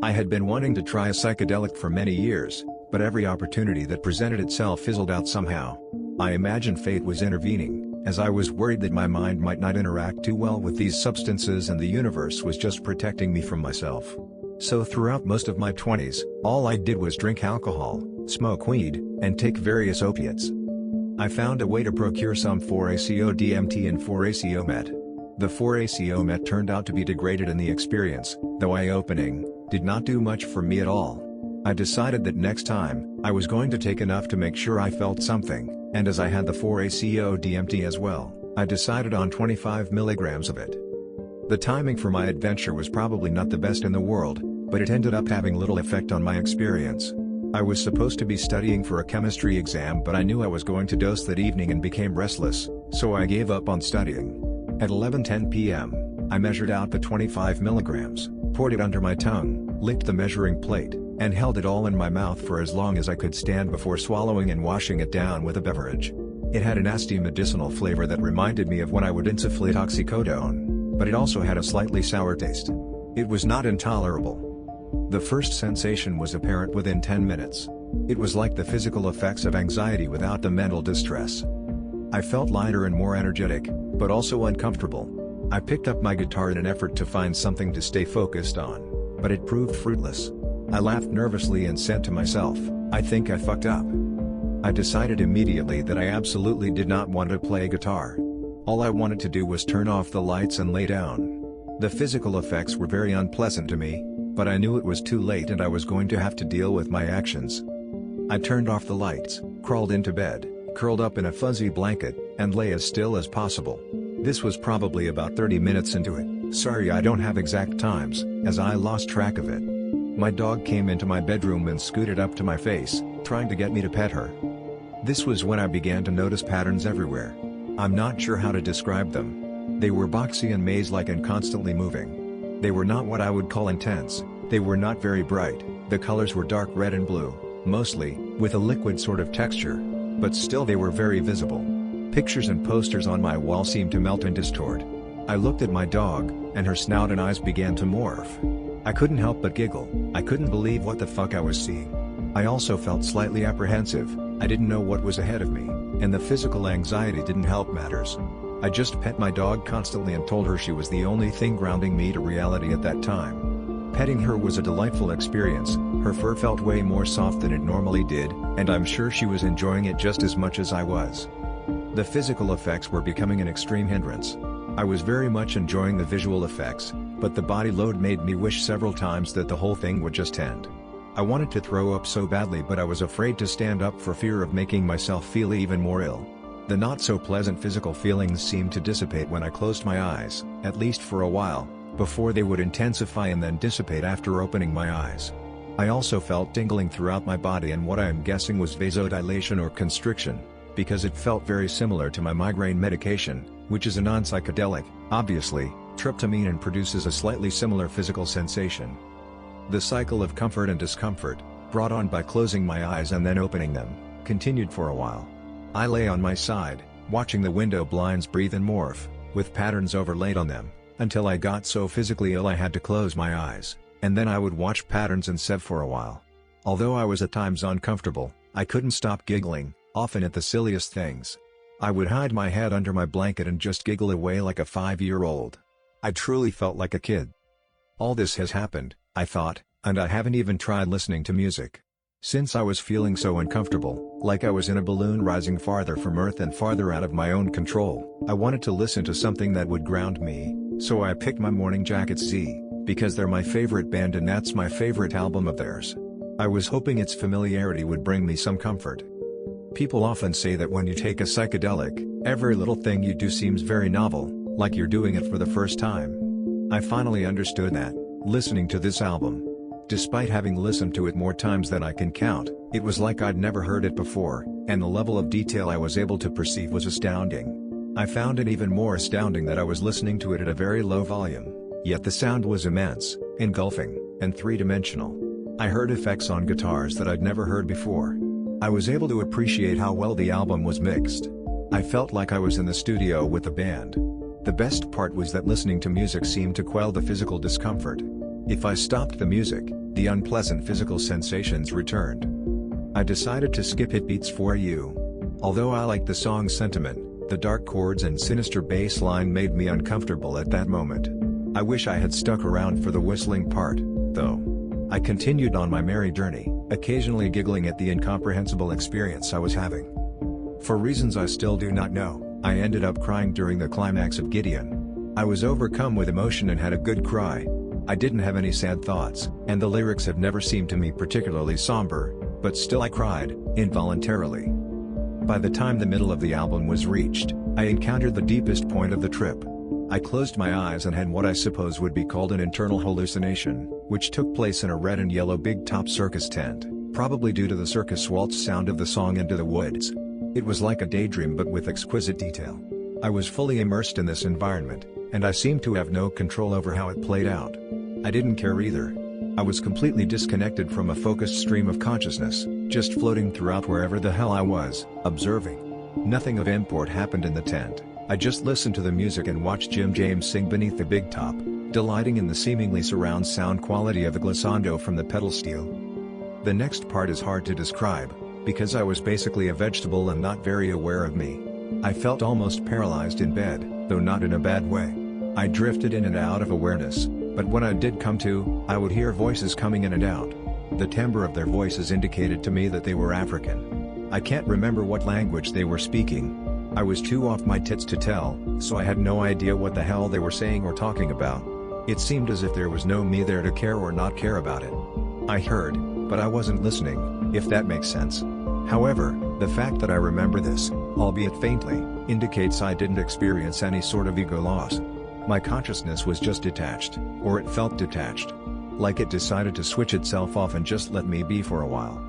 I had been wanting to try a psychedelic for many years, but every opportunity that presented itself fizzled out somehow. I imagined fate was intervening, as I was worried that my mind might not interact too well with these substances and the universe was just protecting me from myself. So throughout most of my 20s, all I did was drink alcohol, smoke weed, and take various opiates. I found a way to procure some 4-ACO DMT and 4-ACO met. The 4-ACO met turned out to be degraded in the experience, though eye-opening, did not do much for me at all. I decided that next time, I was going to take enough to make sure I felt something, and as I had the 4-ACO DMT as well, I decided on 25 milligrams of it. The timing for my adventure was probably not the best in the world, but it ended up having little effect on my experience. I was supposed to be studying for a chemistry exam, but I knew I was going to dose that evening and became restless, so I gave up on studying. At 11:10 p.m., I measured out the 25 milligrams, poured it under my tongue, licked the measuring plate, and held it all in my mouth for as long as I could stand before swallowing and washing it down with a beverage. It had a nasty medicinal flavor that reminded me of when I would insufflate oxycodone, but it also had a slightly sour taste. It was not intolerable. The first sensation was apparent within 10 minutes. It was like the physical effects of anxiety without the mental distress. I felt lighter and more energetic, but also uncomfortable. I picked up my guitar in an effort to find something to stay focused on, but it proved fruitless. I laughed nervously and said to myself, I think I fucked up. I decided immediately that I absolutely did not want to play guitar. All I wanted to do was turn off the lights and lay down. The physical effects were very unpleasant to me, but I knew it was too late and I was going to have to deal with my actions. I turned off the lights, crawled into bed, curled up in a fuzzy blanket, and lay as still as possible. This was probably about 30 minutes into it. Sorry I don't have exact times, as I lost track of it. My dog came into my bedroom and scooted up to my face, trying to get me to pet her. This was when I began to notice patterns everywhere. I'm not sure how to describe them. They were boxy and maze-like and constantly moving. They were not what I would call intense, they were not very bright, the colors were dark red and blue, mostly, with a liquid sort of texture, but still they were very visible. Pictures and posters on my wall seemed to melt and distort. I looked at my dog, and her snout and eyes began to morph. I couldn't help but giggle. I couldn't believe what the fuck I was seeing. I also felt slightly apprehensive. I didn't know what was ahead of me, and the physical anxiety didn't help matters. I just pet my dog constantly and told her she was the only thing grounding me to reality at that time. Petting her was a delightful experience. Her fur felt way more soft than it normally did, and I'm sure she was enjoying it just as much as I was. The physical effects were becoming an extreme hindrance. I was very much enjoying the visual effects, but the body load made me wish several times that the whole thing would just end. I wanted to throw up so badly, but I was afraid to stand up for fear of making myself feel even more ill. The not-so-pleasant physical feelings seemed to dissipate when I closed my eyes, at least for a while, before they would intensify and then dissipate after opening my eyes. I also felt tingling throughout my body and what I am guessing was vasodilation or constriction, because it felt very similar to my migraine medication, which is a non-psychedelic. Obviously, tryptamine produces a slightly similar physical sensation. The cycle of comfort and discomfort, brought on by closing my eyes and then opening them, continued for a while. I lay on my side, watching the window blinds breathe and morph, with patterns overlaid on them, until I got so physically ill I had to close my eyes, and then I would watch patterns and sev for a while. Although I was at times uncomfortable, I couldn't stop giggling, often at the silliest things. I would hide my head under my blanket and just giggle away like a 5-year-old. I truly felt like a kid. All this has happened, I thought, and I haven't even tried listening to music. Since I was feeling so uncomfortable, like I was in a balloon rising farther from Earth and farther out of my own control, I wanted to listen to something that would ground me, so I picked my Morning Jacket Z, because they're my favorite band and that's my favorite album of theirs. I was hoping its familiarity would bring me some comfort. People often say that when you take a psychedelic, every little thing you do seems very novel, like you're doing it for the first time. I finally understood that, listening to this album. Despite having listened to it more times than I can count, it was like I'd never heard it before, and the level of detail I was able to perceive was astounding. I found it even more astounding that I was listening to it at a very low volume, yet the sound was immense, engulfing, and three-dimensional. I heard effects on guitars that I'd never heard before. I was able to appreciate how well the album was mixed. I felt like I was in the studio with the band. The best part was that listening to music seemed to quell the physical discomfort. If I stopped the music, the unpleasant physical sensations returned. I decided to skip It Beats For You. Although I liked the song's sentiment, the dark chords and sinister bass line made me uncomfortable at that moment. I wish I had stuck around for the whistling part, though. I continued on my merry journey, occasionally giggling at the incomprehensible experience I was having. For reasons I still do not know, I ended up crying during the climax of Gideon. I was overcome with emotion and had a good cry. I didn't have any sad thoughts, and the lyrics have never seemed to me particularly somber, but still I cried, involuntarily. By the time the middle of the album was reached, I encountered the deepest point of the trip. I closed my eyes and had what I suppose would be called an internal hallucination, which took place in a red and yellow big-top circus tent, probably due to the circus waltz sound of the song Into the Woods. It was like a daydream but with exquisite detail. I was fully immersed in this environment, and I seemed to have no control over how it played out. I didn't care either. I was completely disconnected from a focused stream of consciousness, just floating throughout wherever the hell I was, observing. Nothing of import happened in the tent. I just listened to the music and watched Jim James sing beneath the big top, delighting in the seemingly surround sound quality of the glissando from the pedal steel. The next part is hard to describe, because I was basically a vegetable and not very aware of me. I felt almost paralyzed in bed, though not in a bad way. I drifted in and out of awareness, but when I did come to, I would hear voices coming in and out. The timbre of their voices indicated to me that they were African. I can't remember what language they were speaking. I was too off my tits to tell, so I had no idea what the hell they were saying or talking about. It seemed as if there was no me there to care or not care about it. I heard, but I wasn't listening, if that makes sense. However, the fact that I remember this, albeit faintly, indicates I didn't experience any sort of ego loss. My consciousness was just detached, or it felt detached. Like it decided to switch itself off and just let me be for a while.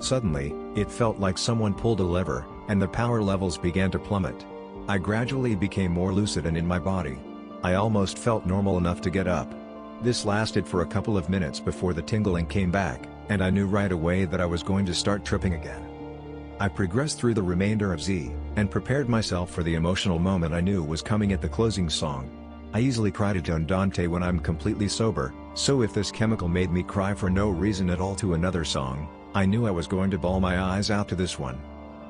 Suddenly, it felt like someone pulled a lever, and the power levels began to plummet. I gradually became more lucid and in my body. I almost felt normal enough to get up. This lasted for a couple of minutes before the tingling came back, and I knew right away that I was going to start tripping again. I progressed through the remainder of Z, and prepared myself for the emotional moment I knew was coming at the closing song. I easily cry to Andante when I'm completely sober, so if this chemical made me cry for no reason at all to another song, I knew I was going to bawl my eyes out to this one.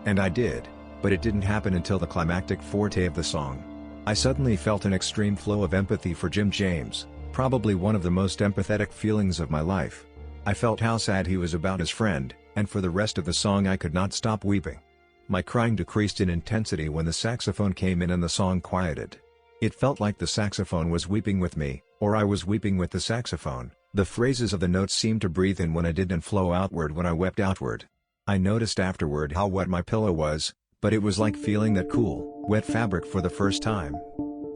And I did, but it didn't happen until the climactic forte of the song. I suddenly felt an extreme flow of empathy for Jim James, probably one of the most empathetic feelings of my life. I felt how sad he was about his friend, and for the rest of the song I could not stop weeping. My crying decreased in intensity when the saxophone came in and the song quieted. It felt like the saxophone was weeping with me, or I was weeping with the saxophone. The phrases of the notes seemed to breathe in when I did and flow outward when I wept outward. I noticed afterward how wet my pillow was, but it was like feeling that cool, wet fabric for the first time.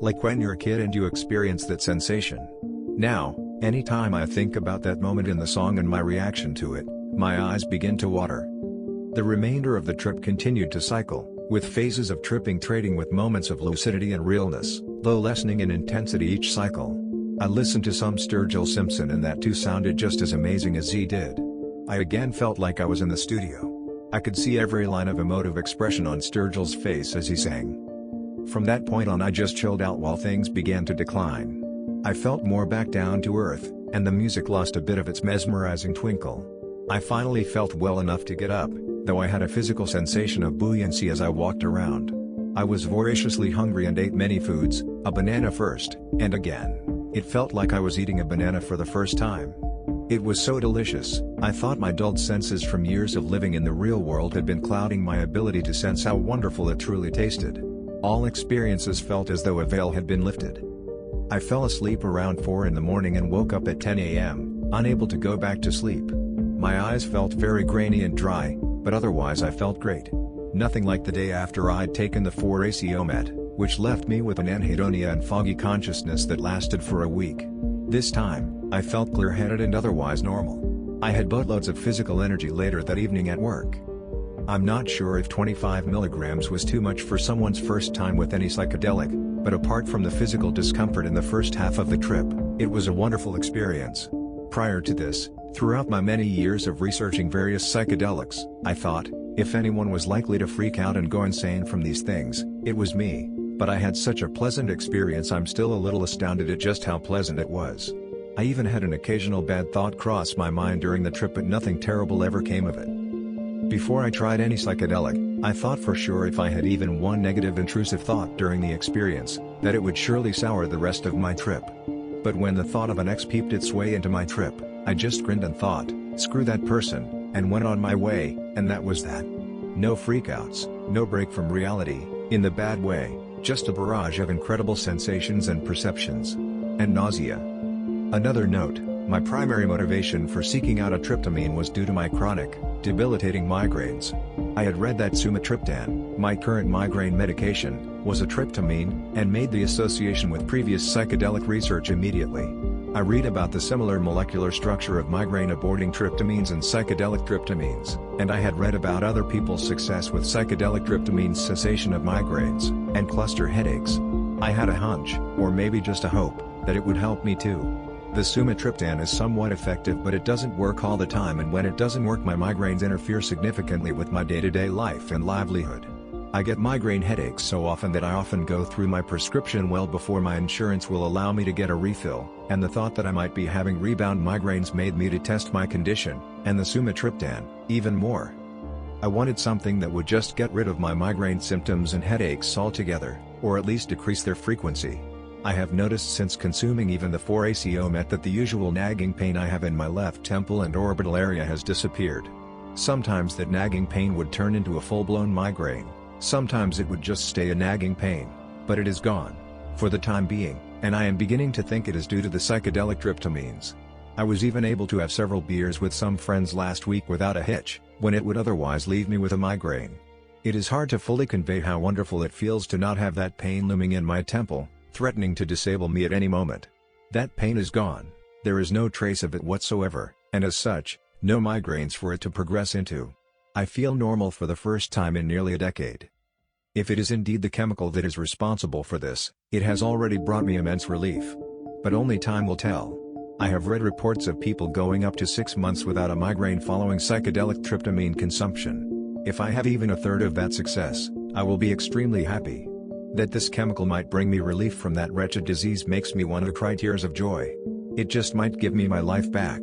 Like when you're a kid and you experience that sensation. Now, anytime I think about that moment in the song and my reaction to it, my eyes begin to water. The remainder of the trip continued to cycle, with phases of tripping trading with moments of lucidity and realness, though lessening in intensity each cycle. I listened to some Sturgill Simpson and that too sounded just as amazing as Z did. I again felt like I was in the studio. I could see every line of emotive expression on Sturgill's face as he sang. From that point on I just chilled out while things began to decline. I felt more back down to earth, and the music lost a bit of its mesmerizing twinkle. I finally felt well enough to get up, though I had a physical sensation of buoyancy as I walked around. I was voraciously hungry and ate many foods, a banana first, and again. It felt like I was eating a banana for the first time. It was so delicious, I thought my dulled senses from years of living in the real world had been clouding my ability to sense how wonderful it truly tasted. All experiences felt as though a veil had been lifted. I fell asleep around 4 in the morning and woke up at 10 a.m., unable to go back to sleep. My eyes felt very grainy and dry, but otherwise I felt great. Nothing like the day after I'd taken the 4-ACO med, which left me with an anhedonia and foggy consciousness that lasted for a week. This time, I felt clear-headed and otherwise normal. I had boatloads of physical energy later that evening at work. I'm not sure if 25 milligrams was too much for someone's first time with any psychedelic, but apart from the physical discomfort in the first half of the trip, it was a wonderful experience. Prior to this, throughout my many years of researching various psychedelics, I thought, if anyone was likely to freak out and go insane from these things, it was me. But I had such a pleasant experience I'm still a little astounded at just how pleasant it was. I even had an occasional bad thought cross my mind during the trip, but nothing terrible ever came of it. Before I tried any psychedelic, I thought for sure if I had even one negative intrusive thought during the experience, that it would surely sour the rest of my trip. But when the thought of an ex peeped its way into my trip, I just grinned and thought, screw that person, and went on my way, and that was that. No freakouts, no break from reality, in the bad way, just a barrage of incredible sensations and perceptions. And nausea. Another note, my primary motivation for seeking out a tryptamine was due to my chronic, debilitating migraines. I had read that sumatriptan, my current migraine medication, was a tryptamine, and made the association with previous psychedelic research immediately. I read about the similar molecular structure of migraine-aborting tryptamines and psychedelic tryptamines, and I had read about other people's success with psychedelic tryptamines' cessation of migraines and cluster headaches. I had a hunch, or maybe just a hope, that it would help me too. The sumatriptan is somewhat effective, but it doesn't work all the time, and when it doesn't work, my migraines interfere significantly with my day-to-day life and livelihood. I get migraine headaches so often that I often go through my prescription well before my insurance will allow me to get a refill, and the thought that I might be having rebound migraines made me to test my condition, and the sumatriptan, even more. I wanted something that would just get rid of my migraine symptoms and headaches altogether, or at least decrease their frequency. I have noticed since consuming even the 4-ACO-MET that the usual nagging pain I have in my left temple and orbital area has disappeared. Sometimes that nagging pain would turn into a full-blown migraine, sometimes it would just stay a nagging pain, but it is gone, for the time being, and I am beginning to think it is due to the psychedelic tryptamines. I was even able to have several beers with some friends last week without a hitch, when it would otherwise leave me with a migraine. It is hard to fully convey how wonderful it feels to not have that pain looming in my temple, threatening to disable me at any moment. That pain is gone, there is no trace of it whatsoever, and as such, no migraines for it to progress into. I feel normal for the first time in nearly a decade. If it is indeed the chemical that is responsible for this, it has already brought me immense relief. But only time will tell. I have read reports of people going up to 6 months without a migraine following psychedelic tryptamine consumption. If I have even a third of that success, I will be extremely happy. That this chemical might bring me relief from that wretched disease makes me want to cry tears of joy. It just might give me my life back.